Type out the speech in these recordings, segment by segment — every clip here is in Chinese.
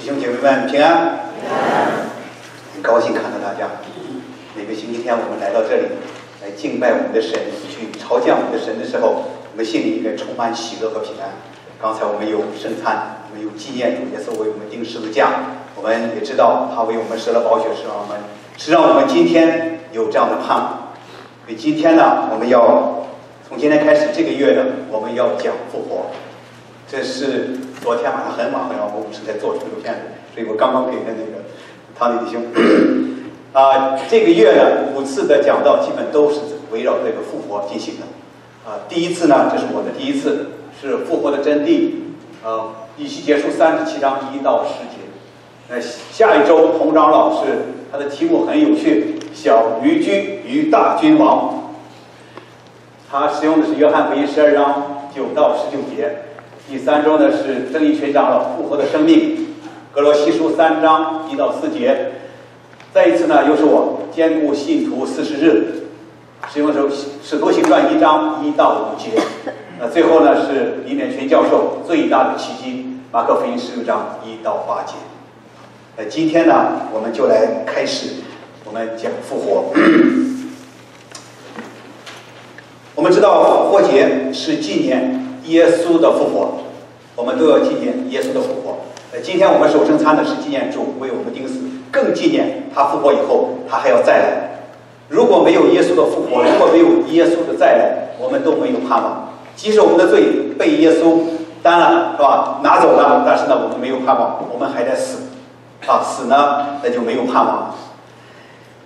弟兄姐妹们平安，很高兴看到大家。每个星期天我们来到这里，来敬拜我们的神，去朝见我们的神的时候，我们心里应该充满喜乐和平安。刚才我们有圣餐，我们有纪念主耶稣为我们钉十字架，我们也知道他为我们舍了宝血，是让我们今天有这样的盼望。所以今天呢，我们要从今天开始，这个月呢，我们要讲复活。这是昨天晚上很晚，我们牧师才做出这个片子，所以我刚刚给那个汤弟兄这个月呢5次的讲道基本都是围绕这个复活进行的。第一次呢，这是我的第一次，是复活的真谛，以西结书37章1到10节。下一周洪长老师他的题目很有趣，小驴驹与大君王。他使用的是约翰福音12章9到19节。第3周呢是曾义全长老复活的生命，格罗西书3章1到4节。再一次呢又是我兼顾信徒40日，使用的使徒行传1章1到5节。最后呢是李勉群教授最大的奇迹，马可福音16章1到8节。今天呢我们就来开始我们讲复活。我们知道复活节是纪念耶稣的复活，我们都要纪念耶稣的复活。今天我们守圣餐的是纪念主为我们钉死，更纪念他复活以后他还要再来。如果没有耶稣的复活，如果没有耶稣的再来，我们都没有盼望。即使我们的罪被耶稣担了，是吧？拿走了，但是呢我们没有盼望，我们还在死。死呢那就没有盼望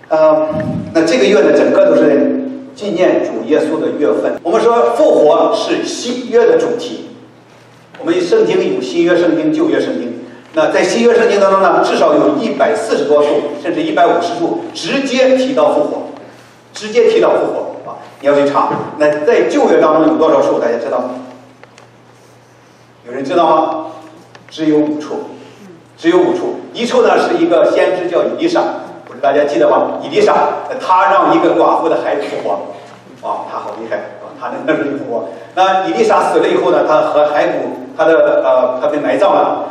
了。那这个月呢整个都是纪念主耶稣的月份。我们说复活是新约的主题。我们圣经有新约圣经、旧约圣经。那在新约圣经当中呢，至少有140多处，甚至150处直接提到复活，直接提到复活你要去查。那在旧约当中有多少处？大家知道吗？有人知道吗？只有5处，只有5处。一处呢是一个先知叫以利沙，不是大家记得吗？以利沙他让一个寡妇的孩子复活，他好厉害他能复活。那以利沙死了以后呢，他和骸骨他被埋葬了。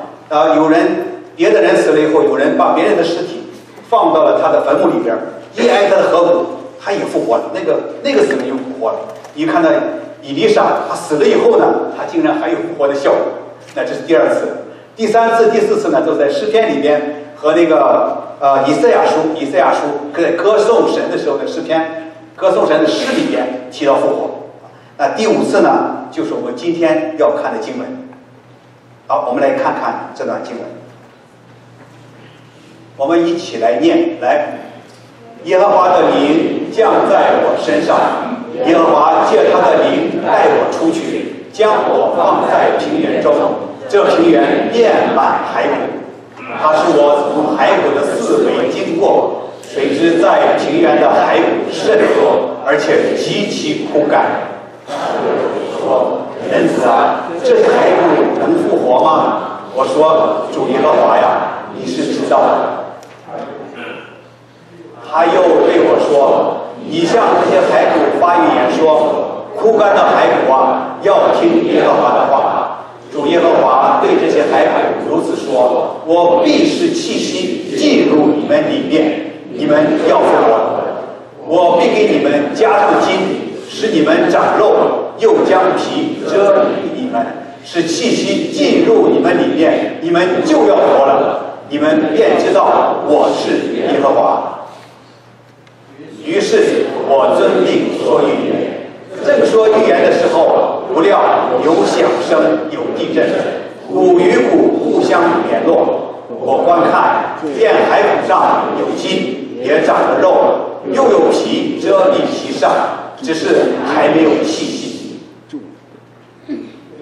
别的人死了以后，有人把别人的尸体放到了他的坟墓里边，一挨他的颌骨，他也复活了。那个死了又复活了。你看到以利沙他死了以后呢，他竟然还有复活的效果。那这是第2次。第3次、第4次呢，都在诗篇里边和那个以赛亚书在歌颂神的时候的诗篇、歌颂神的诗里边提到复活。那第5次呢，就是我们今天要看的经文。好，我们来看看这段经文。我们一起来念，来，耶和华的灵降在我身上，耶和华借他的灵带我出去，将我放在平原中。这平原遍满骸骨，他是我从骸骨的四围经过，谁知在平原的骸骨甚多，而且极其枯干。说：“人子啊，这些骸骨能复活吗？”我说：“主耶和华呀，你是知道的。”他又对我说：“你向这些骸骨发预言说，枯干的骸骨啊，要听耶和华的话。主耶和华对这些骸骨如此说：我必使气息进入你们里面，你们要复活。我必给你们加上筋，使你们长肉，又将皮遮蔽你们，使气息进入你们里面，你们就要活了。你们便知道我是耶和华。于是我遵命说预言。正说预言的时候，不料有响声，有地震，骨与骨互相联络。我观看，见骸骨上有筋，也长了肉，又有皮遮蔽其上，只是还没有气息。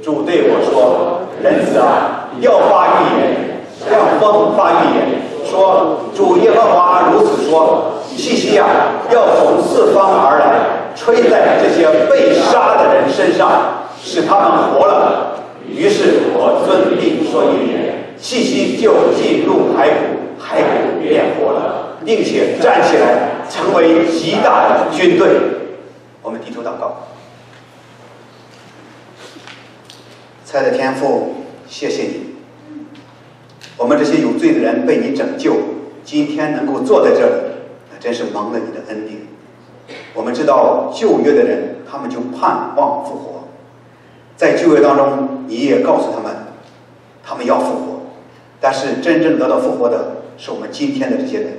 主对我说：“人子啊，要发预言，向风发预言，说：主耶和华如此说，气息啊，要从四方而来，吹在这些被杀的人身上，使他们活了。”于是我遵命说预言，气息就进入骸骨，骸骨变活了，并且站起来，成为极大的军队。我们低头祷告。亲爱的天父，谢谢你，我们这些有罪的人被你拯救，今天能够坐在这里，那真是蒙了你的恩典。我们知道旧约的人，他们就盼望复活，在旧约当中，你也告诉他们，他们要复活，但是真正得到复活的是我们今天的这些人。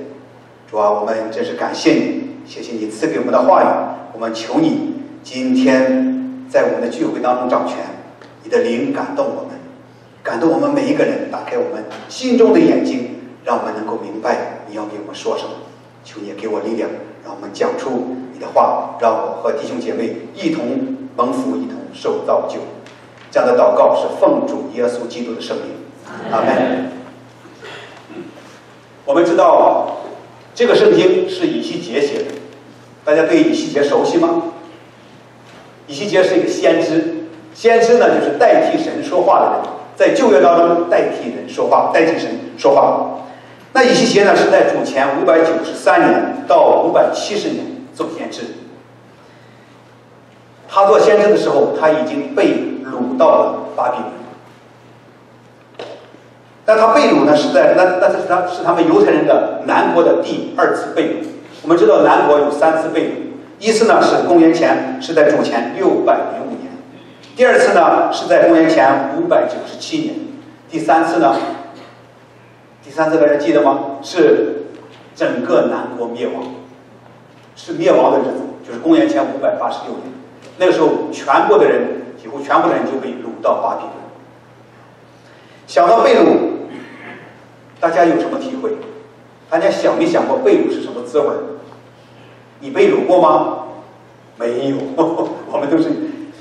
主啊，我们真是感谢你，谢谢你赐给我们的话语，我们求你今天在我们的聚会当中掌权，你的灵感动我们，感动我们每一个人，打开我们心中的眼睛，让我们能够明白你要给我们说什么。求你也给我力量，让我们讲出你的话，让我和弟兄姐妹一同蒙福，一同受造就。这样的祷告是奉主耶稣基督的圣名，阿门。我们知道这个圣经是以西结写的，大家对以西结熟悉吗？以西结是一个先知，先知呢就是代替神说话的人，在旧约当中代替人说话，代替神说话。那以西结呢是在主前593年到570年做先知。他做先知的时候，他已经被掳到了巴比伦。但他被掳呢是是他们犹太人的南国的第2次被掳。我们知道南国有3次被掳，一次呢是公元前，是在主前605年；第2次呢是在公元前597年；第3次呢？第3次大家记得吗？是整个南国灭亡，是灭亡的日子，就是公元前586年。那个时候，全部的人，几乎全部的人就被掳到巴比伦。想到被掳，大家有什么体会？大家想没想过被掳是什么滋味？你被掳过吗？没有，我们都是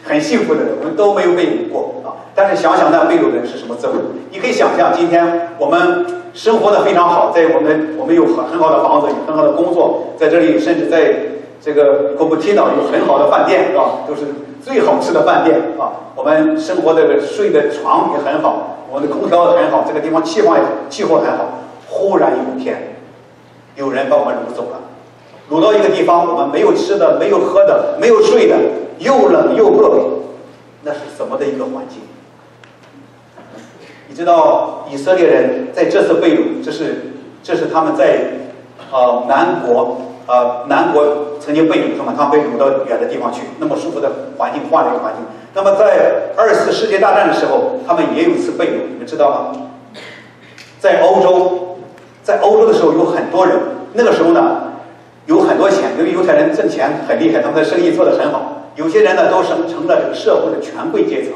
很幸福的人，我们都没有被掳过啊。但是想想那被掳的人是什么滋味？你可以想象，今天我们生活的非常好，在我们有很好的房子，有很好的工作，在这里甚至在这个古布提岛有很好的饭店啊，都是最好吃的饭店啊。我们生活的睡的床也很好，我们的空调也很好，这个地方气候很好。忽然有一天，有人把我们掳走了，掳到一个地方，我们没有吃的，没有喝的，没有睡的，又冷又饿，那是什么的一个环境？你知道以色列人在这次被掳，这是他们在南国曾经被掳，他们被掳到远的地方去，那么舒服的环境，换了一个环境。那么在2次世界大战的时候，他们也有一次被掳，你们知道吗？在欧洲的时候有很多人，那个时候呢有很多钱，由于犹太人挣钱很厉害，他们的生意做得很好，有些人呢都成了这个社会的权贵阶层，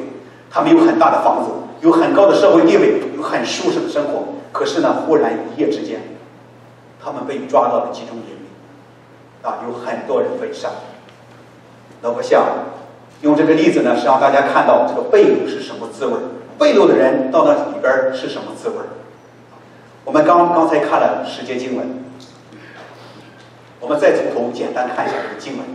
他们有很大的房子，有很高的社会地位，有很舒适的生活。可是呢，忽然一夜之间，他们被抓到了集中营里，有很多人被杀。那我想用这个例子呢，是让大家看到这个被掳是什么滋味，被掳的人到那里边是什么滋味。我们刚才看了10节经文，我们再从头简单看一下这个经文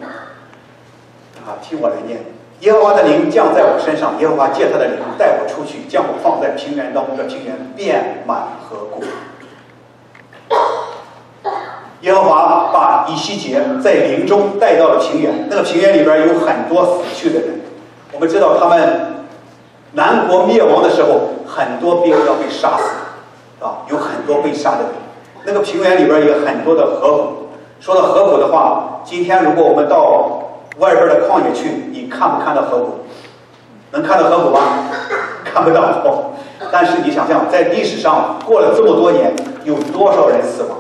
听我来念。耶和华的灵降在我身上，耶和华借他的灵带我出去，将我放在平原当中的平原遍满河谷。耶和华把以西结在灵中带到了平原，那个平原里边有很多死去的人。我们知道他们南国灭亡的时候，很多兵要被杀死有很多被杀的人。那个平原里边有很多的河谷。说到河谷的话，今天如果我们到外边的旷野去，你看不看到河谷？能看到河谷吗？看不到。但是你想想，在历史上过了这么多年，有多少人死亡，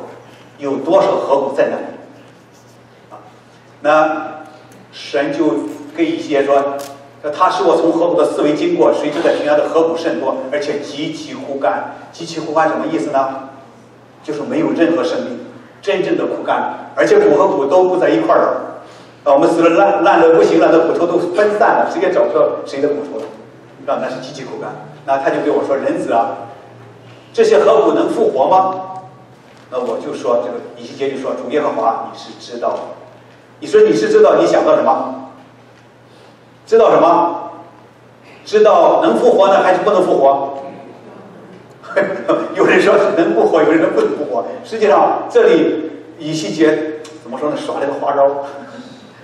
有多少河谷在那里那神就跟以西结说，他使我从河谷的四围经过，谁知在平原的河谷甚多，而且极其枯干。极其枯干什么意思呢？就是没有任何生命，真正的枯干，而且骨和骨都不在一块儿了。我们死了烂的不行了，那骨头都分散了，谁也找不到谁的骨头了，那是极其枯干。那他就对我说：“人子啊，这些河谷能复活吗？”那我就说，这个以西结就说：“主耶和华，你是知道的。”你说你是知道，你想到什么？知道什么？知道能复活呢，还是不能复活？有人说能复活，有人说不能复活。实际上，这里以西结怎么说呢？耍了个花招，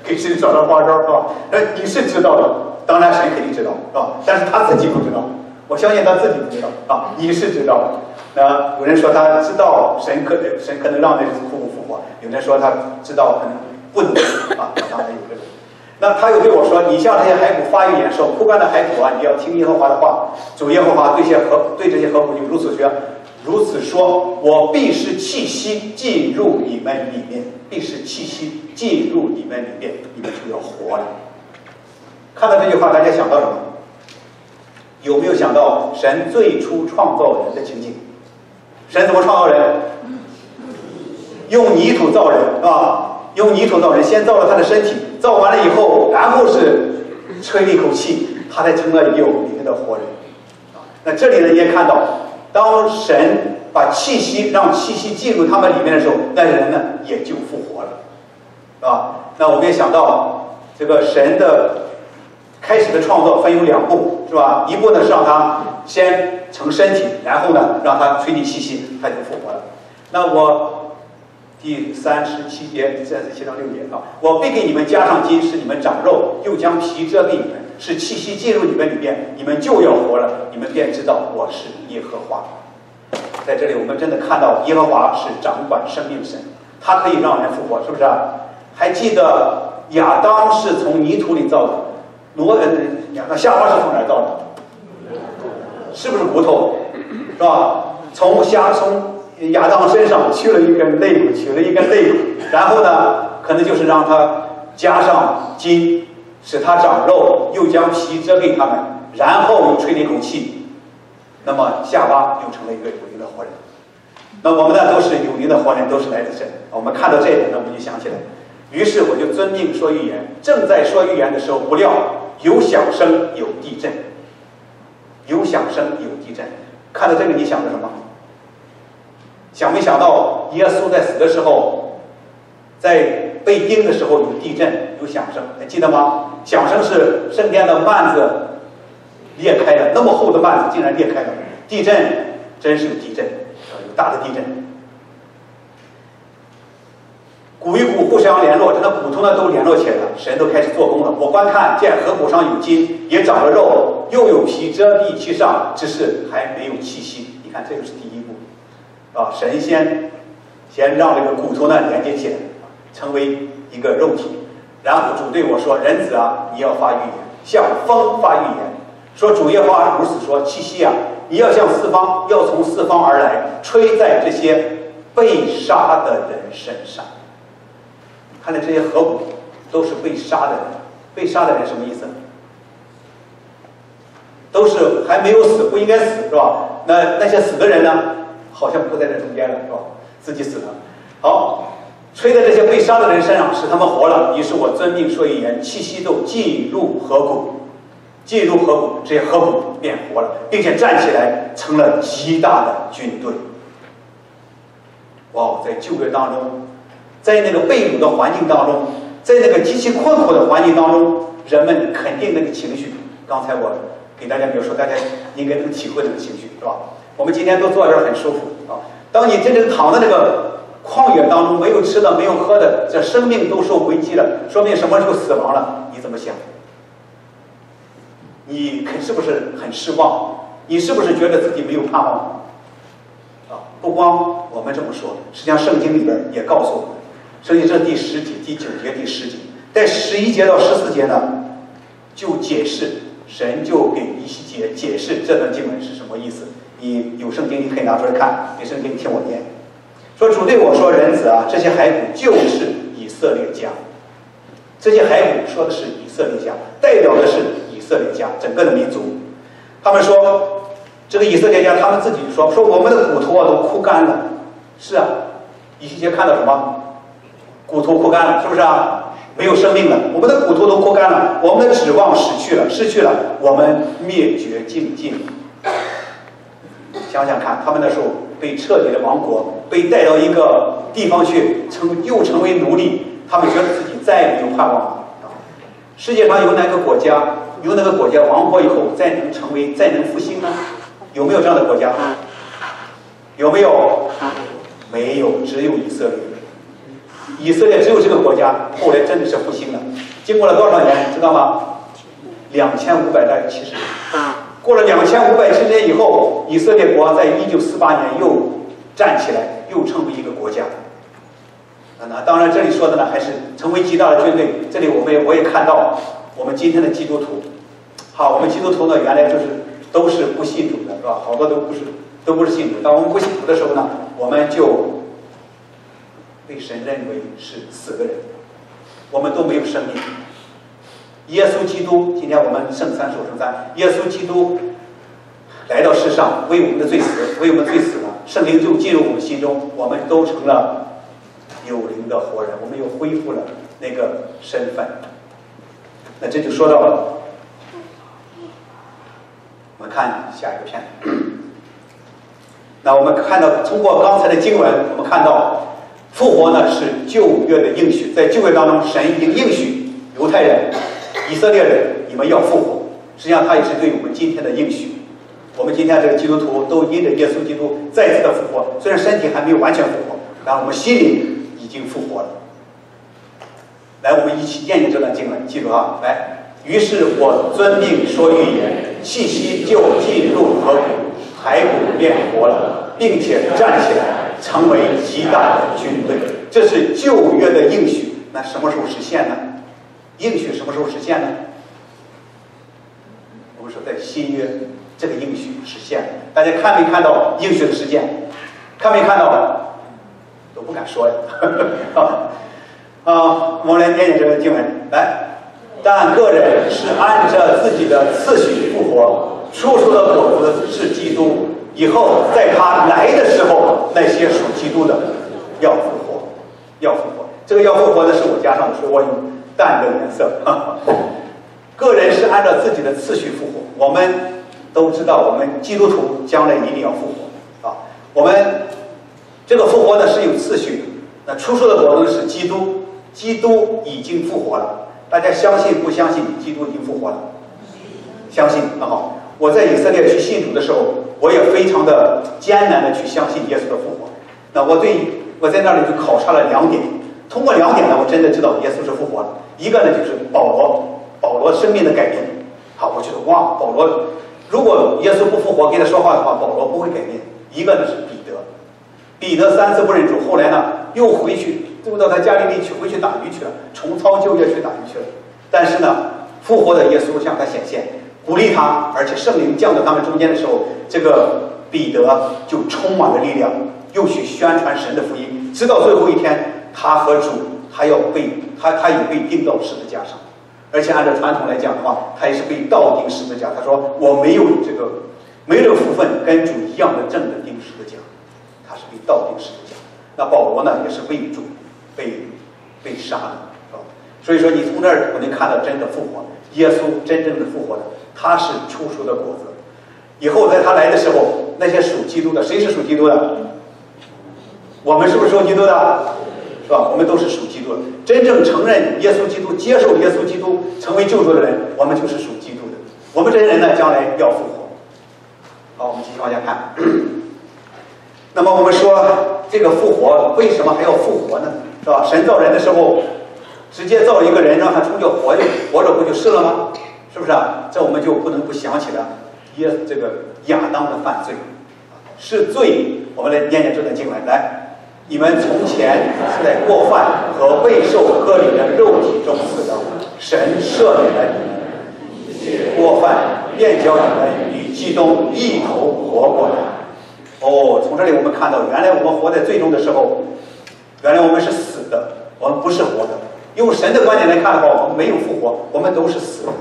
给神耍了花招，是吧？你是知道的，当然神肯定知道，是吧？但是他自己不知道，我相信他自己不知道你是知道的。有人说他知道神可能让那枯骨复活，有人说他知道可能不能啊，当然有这种。那他又对我说：“你向这些骸骨发预言说，枯干的骸骨啊，你要听耶和华的话。主耶和华对这些骸骨就如此说：我必使气息进入你们里面，必使气息进入你们里面，你们就要活了。”看到这句话，大家想到什么？有没有想到神最初创造人的情景？神怎么创造人？用泥土造人，是吧？用泥土造人，先造了他的身体，造完了以后，然后是吹了一口气，他才成了一个有灵的活人。那这里呢，也看到，当神把让气息进入他们里面的时候，那人呢也就复活了，是吧？那我们也想到，这个神的开始的创造分有2步，是吧？一步呢是让他先成身体，然后呢让他吹进气息，他就复活了。那我第37节，37章6节啊，我必给你们加上筋，使你们长肉，又将皮遮蔽你们，使气息进入你们里面，你们就要活了，你们便知道我是耶和华。在这里，我们真的看到耶和华是掌管生命神，他可以让人复活，是不是啊？还记得亚当是从泥土里造的，夏娃是从哪儿造的？是不是骨头？是吧？从亚当身上取了一根肋骨，然后呢，可能就是让他加上筋，使他长肉，又将皮遮给他们，然后又吹了一口气，那么夏娃又成了一个有灵的活人。那我们呢，都是有灵的活人，都是来自神。我们看到这一点呢，我们就想起来，于是我就遵命说预言。正在说预言的时候，不料有响声，有地震。有响声，有地震。看到这个，你想着什么？想没想到耶稣在死的时候，在被钉的时候有地震，有响声，还记得吗？响声是圣殿的幔子裂开了，那么厚的幔子竟然裂开了。地震真是有地震，有大的地震。骨与骨互相联络，这个骨头呢都联络起来了，神都开始做工了。我观看见河骨上有筋，也长了肉，又有皮遮蔽其上，只是还没有气息。你看，这就是第一步。神先让这个骨头呢连接起来，成为一个肉体。然后主对我说：“人子啊，你要发预言，向风发预言，说主耶和华如此说：气息啊，你要向要从四方而来，吹在这些被杀的人身上。”看来这些河骨都是被杀的人。被杀的人什么意思？都是还没有死，不应该死，是吧？那些死的人呢？好像不在这中间了，是吧？自己死了。好，吹在这些被杀的人身上，使他们活了。于是我遵命说预言，气息都进入河骨，这些河骨便活了，并且站起来，成了极大的军队。哇，在旧约当中，在那个被掳的环境当中，在那个极其困苦的环境当中，人们肯定那个情绪。刚才我给大家描述，大家应该能体会那个情绪，是吧？我们今天都坐这儿很舒服啊。当你真正躺在那个旷野当中，没有吃的，没有喝的，这生命都受危机了，说明什么时候死亡了？你怎么想？你是不是很失望？你是不是觉得自己没有盼望？不光我们这么说，实际上圣经里边也告诉我们，圣经这第10节、第9节、第10节，在11节到14节呢，就解释，神就给以西结解释这段经文是什么意思。你有圣经，你可以拿出来看；没圣经，听我念。说主对我说：“人子啊，这些骸骨就是以色列家。这些骸骨说的是以色列家，代表的是以色列家整个的民族。他们说，这个以色列家，他们自己说我们的骨头啊都枯干了。是啊，以西结看到什么？骨头枯干了，是不是啊？没有生命了，我们的骨头都枯干了，我们的指望失去了，我们灭绝尽尽。想想看，他们那时候被彻底的亡国，被带到一个地方去，又成为奴隶，他们觉得自己再也没有盼望了。世界上有哪个国家亡国以后再能复兴呢？有没有这样的国家？有没有？没有，只有以色列。以色列只有这个国家，后来真的是复兴了。经过了多少年，知道吗？2570年。过了2570年以后，以色列国在1948年又站起来，又成为一个国家。那当然，这里说的呢还是成为极大的军队。这里我也看到我们今天的基督徒，好，我们基督徒呢原来都是不信主的，是吧？好多都不是信主。当我们不信主的时候呢，我们就被神认为是死的人，我们都没有生命。耶稣基督，今天我们圣餐守圣餐，耶稣基督来到世上，为我们的罪死，为我们罪死了，圣灵就进入我们心中，我们都成了有灵的活人，我们又恢复了那个身份。那这就说到了，我们看下一个片子。那我们看到，通过刚才的经文，我们看到复活呢是旧约的应许，在旧约当中，神已经应许犹太人、以色列人，你们要复活。实际上，他也是对我们今天的应许。我们今天这个基督徒都因着耶稣基督再次的复活，虽然身体还没有完全复活，但我们心里已经复活了。来，我们一起念念这段经文，记住啊！来，于是我遵命说预言，气息就进入河谷，骸骨变活了，并且站起来，成为极大的军队。这是旧约的应许。那什么时候实现呢？应许什么时候实现呢？我们说在新约，这个应许实现了。大家看没看到应许的实践？看没看到？都不敢说呀。我们来念念这个经文。来，但个人是按照自己的次序复活，出的果子是基督。以后在他来的时候，那些属基督的要复活，要复活。这个要复活的是我加上的，所以我用淡的颜色。个人是按照自己的次序复活。我们都知道，我们基督徒将来一定要复活啊。我们这个复活呢是有次序的。那出的果子是基督，基督已经复活了。大家相信不相信基督已经复活了？相信。很好。我在以色列去信主的时候，我也非常的艰难的去相信耶稣的复活。那我在那里就考察了2点，通过2点呢，我真的知道耶稣是复活了。一个呢就是保罗生命的改变。好，我觉得哇，保罗如果耶稣不复活跟他说话的话，保罗不会改变。一个呢是彼得3次不认主，后来呢又回去，又到他加利利去，回去打鱼去了，重操旧业去打鱼去了。但是呢，复活的耶稣向他显现，鼓励他，而且圣灵降到他们中间的时候，这个彼得就充满了力量，又去宣传神的福音，直到最后一天，他和主他也被钉到十字架上，而且按照传统来讲的话，他也是被倒钉十字架。他说我没有这个福分跟主一样的正的钉十字架，他是被倒钉十字架。那保罗呢也是为主被杀的，是吧？所以说你从这儿我能看到真的复活，耶稣真正的复活的，他是出的果子。以后在他来的时候，那些属基督的，谁是属基督的？我们是不是属基督的？是吧？我们都是属基督的。真正承认耶稣基督、接受耶稣基督成为救主的人，我们就是属基督的。我们这些人呢，将来要复活。好，我们继续往下看。那么我们说这个复活为什么还要复活呢？是吧？神造人的时候，直接造一个人让他从就活着不就是了吗？是不是啊？这我们就不能不想起了这个亚当的犯罪，是罪。我们来念念这段经文来。你们从前是在过犯和未受割礼的肉体中死的，神赦免了你们过犯，便叫你们与基督一同活过来。从这里我们看到，原来我们活在罪中的时候，原来我们是死的，我们不是活的。用神的观点来看的话，我们没有复活，我们都是死的。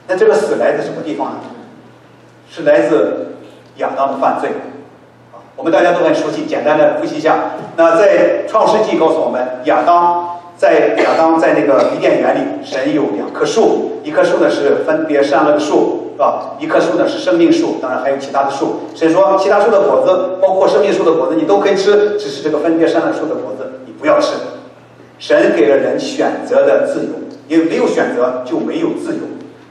那这个死来自什么地方呢？是来自亚当的犯罪。我们大家都很熟悉，简单的复习一下。那在创世纪告诉我们，亚当在那个伊甸园里，神有2棵树，一棵树呢是分别善恶的树，是吧？一棵树呢是生命树，当然还有其他的树。神说其他树的果子，包括生命树的果子，你都可以吃，只是这个分别善恶树的果子你不要吃。神给了人选择的自由，因为没有选择就没有自由，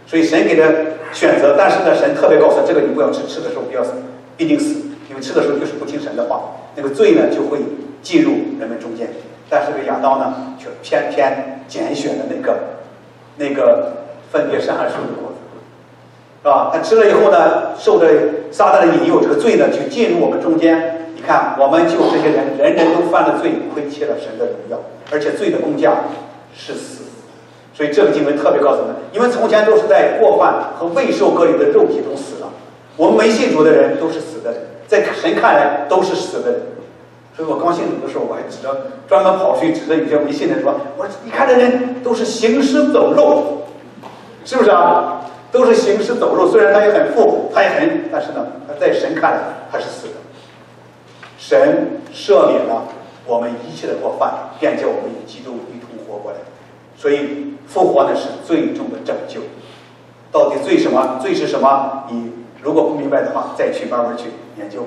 所以神给了选择，但是呢，神特别告诉这个你不要吃，吃的时候不要死，必定死。因为吃的时候就是不听神的话，那个罪呢就会进入人们中间。但是这个亚当呢，却偏偏拣选了那个分别善恶树的果子。是吧？他吃了以后呢，受着撒旦的引诱，这个罪呢就进入我们中间。你看，我们就这些人，人人都犯了罪，亏欠了神的荣耀，而且罪的工价是死。所以这个经文特别告诉我们，你们从前都是在过犯和未受割礼的肉体中死了。我们没信主的人都是死的人，在神看来都是死的人。所以我刚信主的时候，我还指着专门跑去指着有些没信的人说：“我说你看这人都是行尸走肉，是不是啊？都是行尸走肉。虽然他也很富，他也很，但是呢，他在神看来他是死的。神赦免了我们一切的过犯，便叫我们与基督一同活过来。所以复活呢是最终的拯救。到底罪什么？罪是什么？你如果不明白的话，再去慢慢去研究。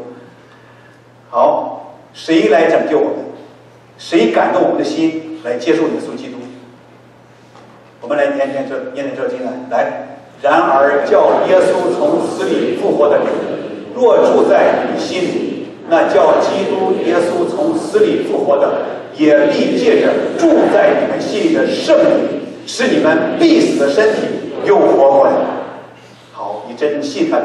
好，谁来拯救我们？谁感动我们的心来接受耶稣基督？我们来念这经文。来，然而叫耶稣从死里复活的人，若住在你心里，那叫基督耶稣从死里复活的，也必借着住在你们心里的圣灵，使你们必死的身体又活过来。好，你真信他的。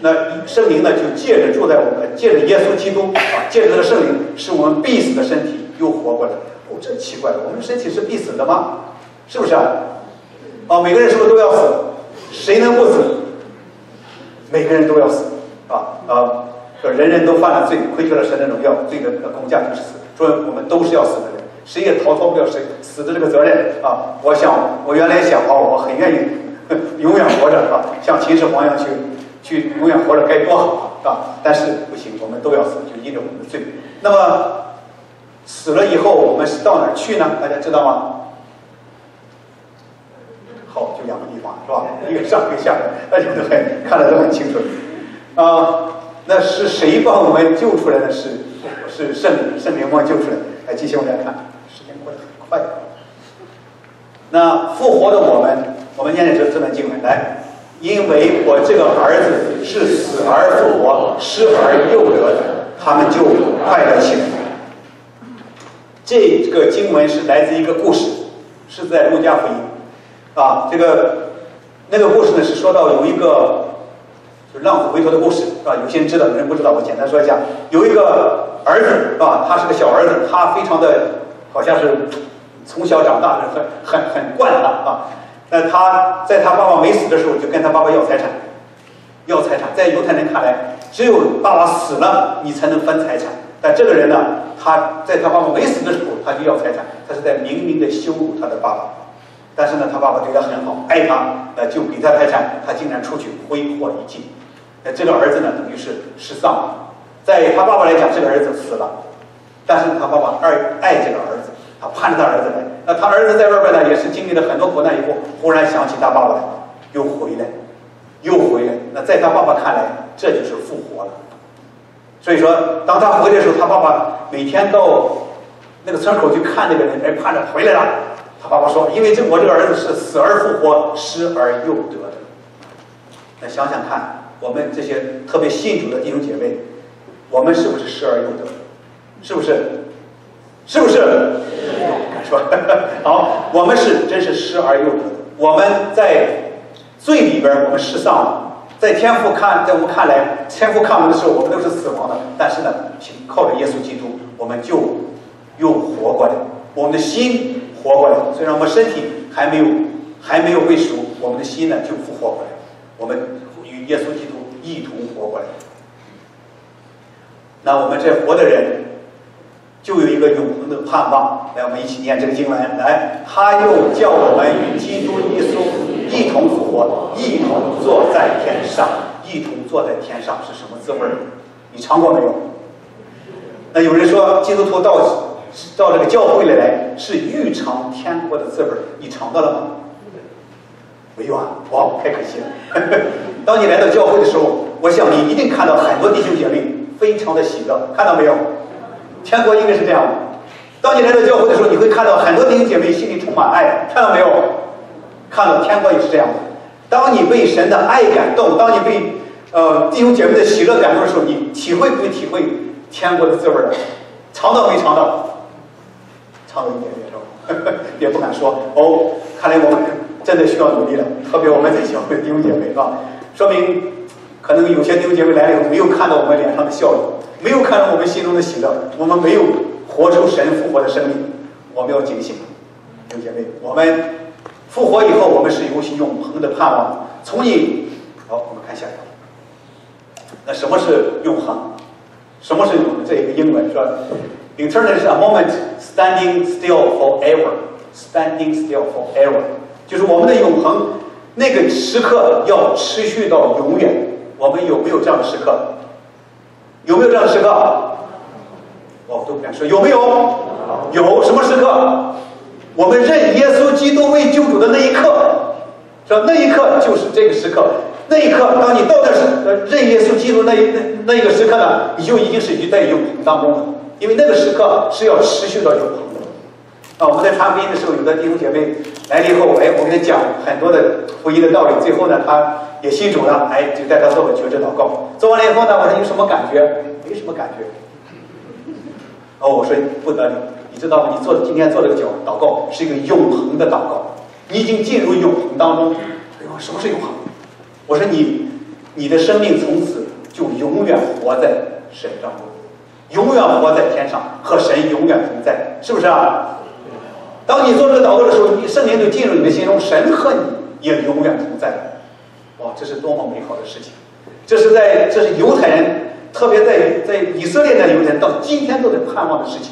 那圣灵呢，就借着住在我们，借着耶稣基督啊，借着这个圣灵，使我们必死的身体又活过来。哦，这奇怪了，我们的身体是必死的吗？是不是啊？哦，每个人是不是都要死？谁能不死？每个人都要死人人都犯了罪，亏缺了神的荣耀，罪的工价就是死。所以我们都是要死的人，谁也逃脱不了谁死的这个责任啊！我原来想我很愿意永远活着啊，像秦始皇一样去永远活着该多好啊！但是不行，我们都要死，就因着我们的罪。那么死了以后，我们是到哪儿去呢？大家知道吗？好，就两个地方是吧？一个上一个下，大家都看得都很清楚那是谁把我们救出来的？是圣灵把我们救出来的。来，继续往下看，时间过得很快。那复活的我们念的这段经文来，因为我这个儿子是死而复活，失而又得的，他们就快乐起来。这个经文是来自一个故事，是在路加福音那个故事呢是说到有一个就是浪子回头的故事有些人知道，有人不知道，我简单说一下。有一个儿子他是个小儿子，他非常的好像是从小长大很惯他那他在他爸爸没死的时候就跟他爸爸要财产，在犹太人看来，只有爸爸死了你才能分财产。但这个人呢，他在他爸爸没死的时候他就要财产，他是在明明的羞辱他的爸爸。但是呢，他爸爸对他很好，爱他，就给他财产，他竟然出去挥霍一尽。这个儿子呢，等于是失丧了。在他爸爸来讲，这个儿子死了，但是他爸爸爱这个儿子，他盼着他儿子来。那他儿子在外边呢，也是经历了很多苦难以后，忽然想起他爸爸来，又回来。那在他爸爸看来，这就是复活了。所以说，当他回来的时候，他爸爸每天到那个村口去看那个人，盼着回来了。他爸爸说：“因为我这个儿子是死而复活，失而又得的。”那想想看，我们这些特别信主的弟兄姐妹，我们是不是失而又得？是不是？是不是？敢说好，我们是真是失而又得的。我们在罪里边，我们失丧了。在我们看来，天父看我们的时候，我们都是死亡的。但是呢，靠着耶稣基督，我们就又活过来，我们的心活过来。虽然我们身体还没有被赎，我们的心呢就复活过来，我们与耶稣基督一同活过来。那我们这活的人就有一个永恒的盼望。来，我们一起念这个经文。来，他又叫我们与基督耶稣一同复活，一同坐在天上。一同坐在天上是什么滋味？你尝过没有？那有人说基督徒到这个教会里来是预尝天国的滋味，你尝到了吗？没有啊！哇，太可惜了。当你来到教会的时候，我想你一定看到很多弟兄姐妹非常的喜乐，看到没有？天国应该是这样的。当你来到教会的时候，你会看到很多弟兄姐妹心里充满爱，看到没有？看到天国也是这样的。当你被神的爱感动，当你被弟兄姐妹的喜乐感动的时候，你体会不会体会天国的滋味了？尝到没尝到？尝到一点点是吧？也不敢说哦。看来我们真的需要努力了。特别我们在教会弟兄姐妹啊，说明可能有些弟兄姐妹来了以后没有看到我们脸上的笑容，没有看到我们心中的喜乐，我们没有活出神复活的生命。我们要警醒，弟兄姐妹，我们复活以后，我们是有永恒的盼望。从你好，我们看下一个。那什么是永恒？什么是永恒？这一个英文说 ，Eternity is a moment standing still forever. Standing still forever， 就是我们的永恒，那个时刻要持续到永远。我们有没有这样的时刻？有没有这样的时刻？我都不敢说有没有。有什么时刻？我们认耶稣基督为救主的那一刻，是吧？那一刻就是这个时刻。那一刻，当你到的认耶稣基督那一个时刻呢，你就已经是在永恒当中了。因为那个时刻是要持续到永恒的。啊，我们在传福音的时候，有的弟兄姐妹来了以后，我给他讲很多的福音的道理，最后呢，他也信主了，就带他做个觉知祷告。做完了以后呢，我说你有什么感觉？没什么感觉。我说不得了，你知道吗？你今天做这个祷告是一个永恒的祷告，你已经进入永恒当中。什么是永恒？我说你的生命从此就永远活在神当中，永远活在天上，和神永远同在，是不是啊？当你做这个祷告的时候，你圣灵就进入你的心中，神和你也永远同在。哇，这是多么美好的事情！这是犹太人，特别在以色列的犹太人到今天都在盼望的事情。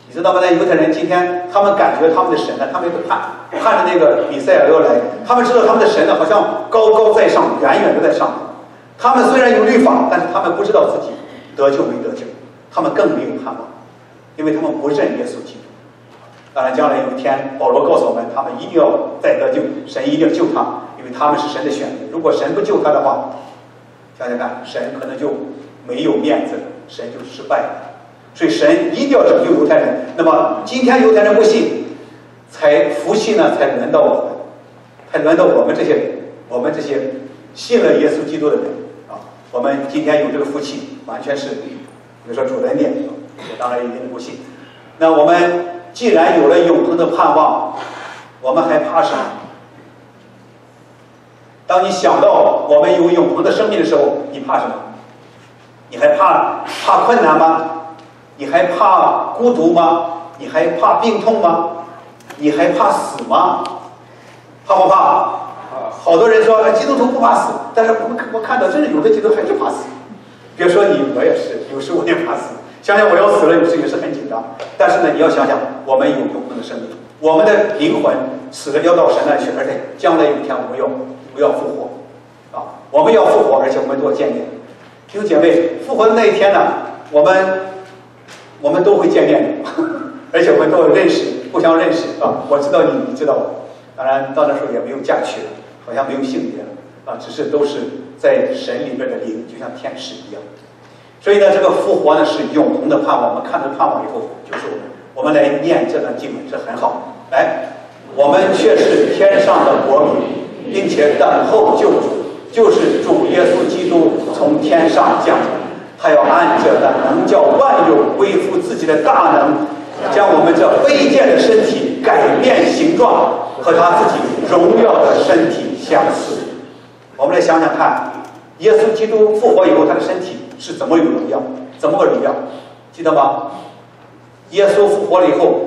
你知道吗？在犹太人今天，他们感觉他们的神呢，他们都盼着那个弥赛亚要来，他们知道他们的神呢，好像高高在上，远远的在上面。他们虽然有律法，但是他们不知道自己得救没得救，他们更没有盼望，因为他们不认耶稣基督。当然，将来有一天，保罗告诉我们，他们一定要再得救，神一定救他，因为他们是神的选择。如果神不救他的话，想想看，神可能就没有面子了，神就失败了。所以神一定要拯救犹太人。那么今天犹太人不信，福气呢才轮到我们，才轮到我们这些人，我们这些信了耶稣基督的人啊，我们今天有这个福气，完全是，比如说主的恩典，我当然一定不信。那我们既然有了永恒的盼望，我们还怕什么？当你想到我们有永恒的生命的时候，你怕什么？你还怕困难吗？你还怕孤独吗？你还怕病痛吗？你还怕死吗？怕不怕？好多人说基督徒不怕死，但是我看到真的有的基督徒还是怕死。别说你，我也是，有时我也怕死。想想我要死了，有时也是很紧张。但是呢，你要想想，我们有永恒的生命，我们的灵魂死了要到神那去，而且将来有一天我们要复活，啊，我们要复活，而且我们都要见面。弟兄姐妹，复活的那一天呢，我们都会见面的，而且我们都要认识，互相认识啊。我知道你，你知道我。当然到那时候也没有嫁娶了，好像没有性别了啊，只是都是在神里边的灵，就像天使一样。所以呢，这个复活呢是永恒的盼望。我们看到盼望以后，就是我们来念这段经文，这很好。来，我们却是天上的国民，并且等候救主，就是主耶稣基督从天上降临。他要按着那能叫万有恢复自己的大能，将我们这卑贱的身体改变形状，和他自己荣耀的身体相似。我们来想想看，耶稣基督复活以后，他的身体是怎么有荣耀？怎么个荣耀？记得吗？耶稣复活了以后，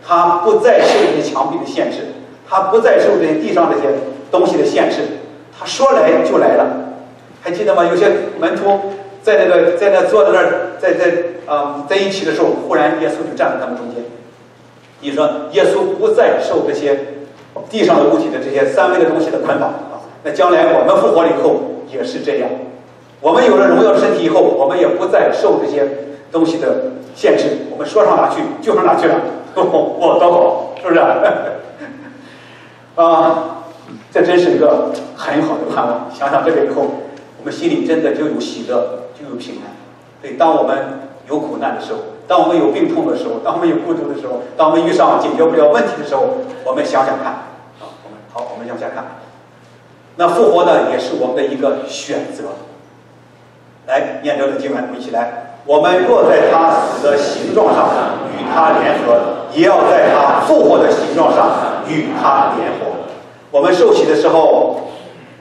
他不再受这些墙壁的限制，他不再受这些地上这些东西的限制，他说来就来了。还记得吗？有些门徒在那坐在那儿，在一起的时候，忽然耶稣就站在他们中间。你说耶稣不再受这些地上的物体的这些三维的东西的捆绑啊，那将来我们复活了以后也是这样。我们有了荣耀的身体以后，我们也不再受这些东西的限制，我们说上哪去就上哪去了。多好，是不是？这真是一个很好的盼望。想想这个以后，我们心里真的就有喜乐，就有平安。所以当我们有苦难的时候，当我们有病痛的时候，当我们有孤独的时候，当我们遇上解决不了问题的时候，我们想想看我们想想看，那复活呢也是我们的一个选择。来念这个经文，我们一起来。我们若在他死的形状上与他联合，也要在他复活的形状上与他联合。我们受洗的时候，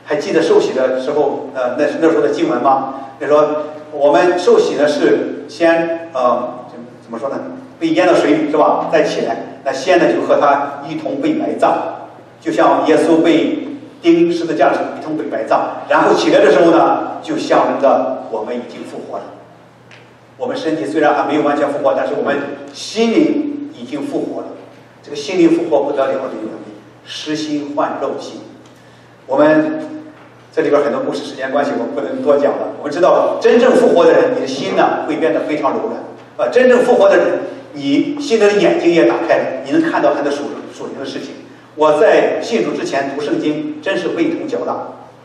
还记得受洗的时候，那时候的经文吗？那说我们受洗呢是先怎么说呢？被淹到水里是吧？再起来，那先呢就和他一同被埋葬，就像耶稣被钉十字架上一同被埋葬，然后起来的时候呢，就象征着我们已经复活了。我们身体虽然还没有完全复活，但是我们心灵已经复活了。这个心灵复活不得了的原因，实心换肉心。我们这里边很多故事，时间关系我们不能多讲了。我们知道，真正复活的人，你的心呢会变得非常柔软。真正复活的人，你心里的眼睛也打开了，你能看到很多属灵的事情。我在信主之前读圣经，真是味同嚼蜡。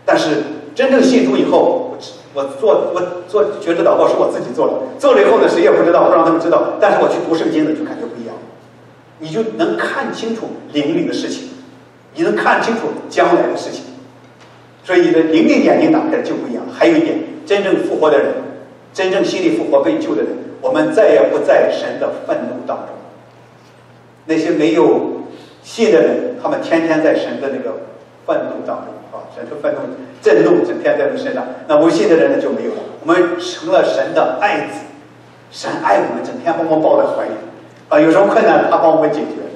但是真正信主以后，我做觉知祷告是我自己做的，做了以后呢，谁也不知道，不让他们知道。但是我去读圣经呢，就感觉不一样，你就能看清楚灵里的事情，你能看清楚将来的事情。所以你的灵的眼睛打开了就不一样。还有一点，真正复活的人，真正心里复活被救的人，我们再也不在神的愤怒当中。那些没有信的人，他们天天在神的那个愤怒当中啊，神的愤怒震怒整天在我们身上。那不信的人呢就没有了，我们成了神的爱子，神爱我们，整天把我们抱在怀里啊，有什么困难他帮我们解决，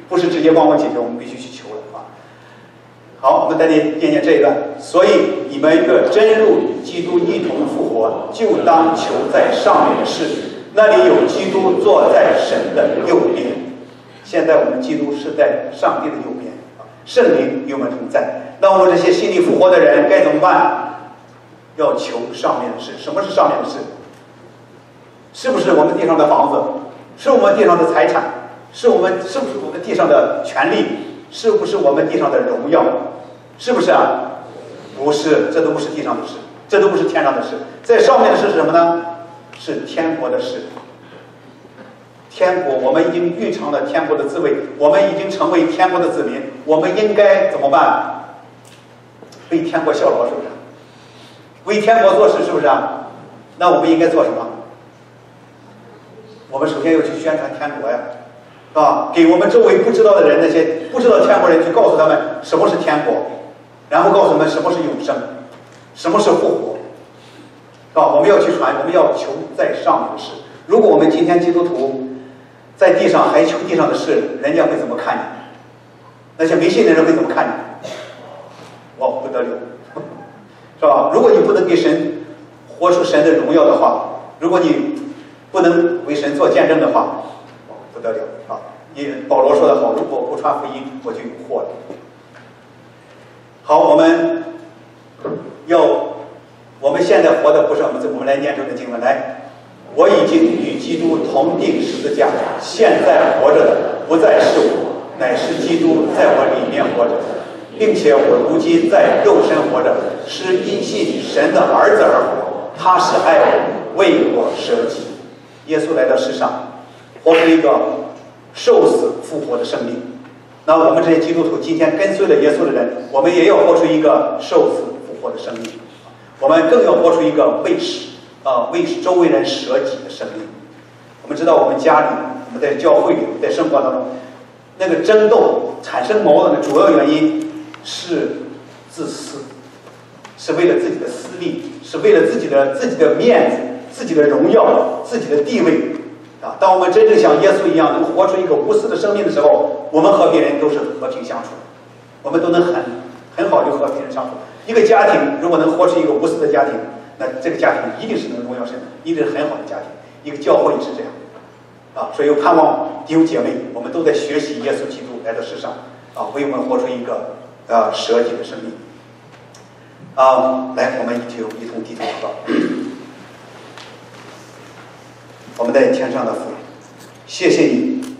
不是直接帮我们解决，我们必须去求了啊。好，我们再念这一段。所以你们若真入与基督一同复活，就当求在上面的事，那里有基督坐在神的右边。现在我们基督是在上帝的右边，圣灵与我们同在。那我们这些心里复活的人该怎么办？要求上面的事。什么是上面的事？是不是我们地上的房子？是我们地上的财产？是不是我们地上的权利？是不是我们地上的荣耀？是不是啊？不是，这都不是地上的事，这都不是天上的事。在上面的事是什么呢？是天国的事。天国，我们已经预尝了天国的滋味，我们已经成为天国的子民，我们应该怎么办？为天国效劳，是不是？为天国做事，是不是啊？那我们应该做什么？我们首先要去宣传天国呀，啊，给我们周围不知道的人，那些不知道天国人，去告诉他们什么是天国，然后告诉他们什么是永生，什么是复活，啊，我们要去传，我们要求在上面的事。如果我们今天基督徒在地上还求地上的事，人家会怎么看你？那些没信的人会怎么看你？哇，不得了，是吧？如果你不能给神活出神的荣耀的话，如果你不能为神做见证的话，不得了啊！保罗说的好，如果不传福音，我就有祸了。好，我们现在活的不是我们来念这个经文来。我已经与基督同定十字架，现在活着的不再是我，乃是基督在我里面活着，并且我如今在肉身活着，是因信神的儿子而活。他是爱我，为我舍己。耶稣来到世上，活出一个受死复活的生命。那我们这些基督徒今天跟随了耶稣的人，我们也要活出一个受死复活的生命。我们更要活出一个为周围人舍己的生命。我们知道，我们家里，我们在教会里，在生活当中，那个争斗产生矛盾的主要原因是自私，是为了自己的私利，是为了自己的面子、自己的荣耀、自己的地位啊！当我们真正像耶稣一样，能活出一个无私的生命的时候，我们和别人都是和平相处，我们都能很好的和别人相处。一个家庭如果能活出一个无私的家庭，那这个家庭一定是能荣耀神的，一定是很好的家庭。一个教会也是这样啊！所以我盼望弟兄姐妹，我们都在学习耶稣基督来到世上啊，为我们活出一个舍己的生命啊！来，我们一同低头祷告。我们在天上的父，谢谢你，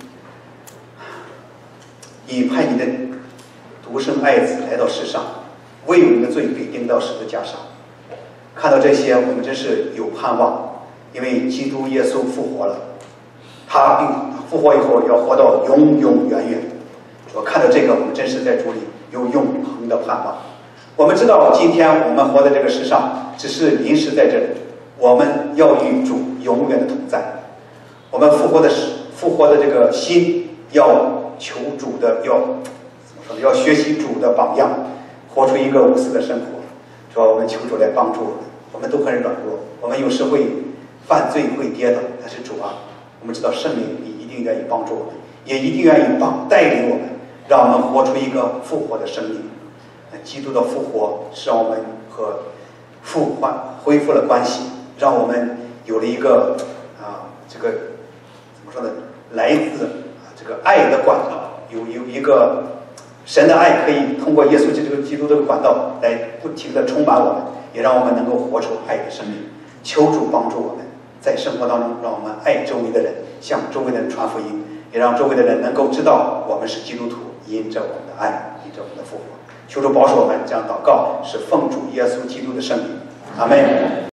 你派你的独生爱子来到世上，为我们的罪被钉到十字架上。看到这些，我们真是有盼望，因为基督耶稣复活了，他并复活以后要活到永永远远。我看到这个，我们真是在主里有永恒的盼望。我们知道，今天我们活在这个世上，只是临时在这里，我们要与主永远的同在。我们复活的这个心，要求主的，要怎么说说要学习主的榜样，活出一个无私的生活。说我们求主来帮助我们，我们都很软弱，我们有时会犯罪会跌倒，但是主啊，我们知道圣灵你一定愿意帮助我们，也一定愿意带领我们，让我们活出一个复活的生命。基督的复活使我们和父恢复了关系，让我们有了一个这个怎么说呢？来自这个爱的管道，有一个神的爱可以通过耶稣基督这个管道来不停地充满我们，也让我们能够活出爱的生命。求主帮助我们，在生活当中，让我们爱周围的人，向周围的人传福音，也让周围的人能够知道我们是基督徒，因着我们的爱，因着我们的复活。求主保守我们，这样祷告是奉主耶稣基督的圣名，阿们。